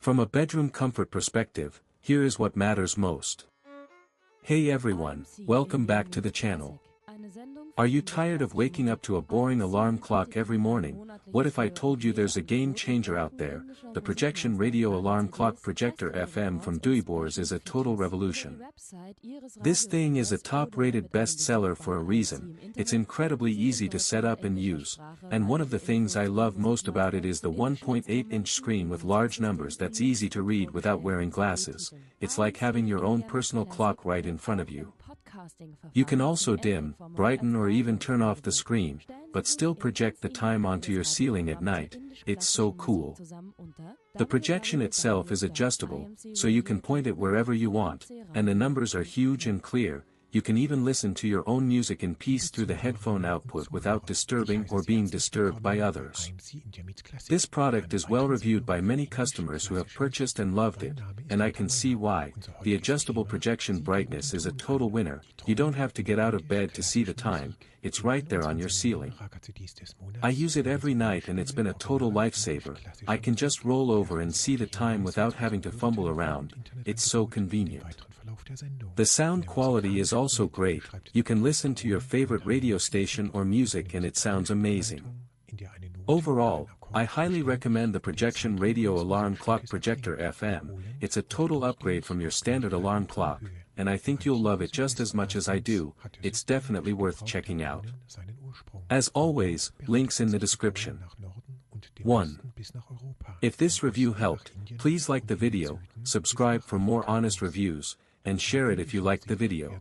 From a bedroom comfort perspective, here is what matters most. Hey everyone, welcome back to the channel. Are you tired of waking up to a boring alarm clock every morning? What if I told you there's a game changer out there? The projection radio alarm clock Projector FM from Duibors is a total revolution. This thing is a top-rated bestseller for a reason. It's incredibly easy to set up and use, and one of the things I love most about it is the 1.8-inch screen with large numbers that's easy to read without wearing glasses. It's like having your own personal clock right in front of you. You can also dim, brighten or even turn off the screen, but still project the time onto your ceiling at night. It's so cool. The projection itself is adjustable, so you can point it wherever you want, and the numbers are huge and clear. You can even listen to your own music in peace through the headphone output without disturbing or being disturbed by others. This product is well reviewed by many customers who have purchased and loved it, and I can see why. The adjustable projection brightness is a total winner. You don't have to get out of bed to see the time, it's right there on your ceiling. I use it every night and it's been a total lifesaver. I can just roll over and see the time without having to fumble around. It's so convenient. The sound quality is also great. You can listen to your favorite radio station or music and it sounds amazing. Overall, I highly recommend the projection radio alarm clock Projector FM. It's a total upgrade from your standard alarm clock, and I think you'll love it just as much as I do. It's definitely worth checking out. As always, links in the description. 1. If this review helped, please like the video, subscribe for more honest reviews, and share it if you liked the video.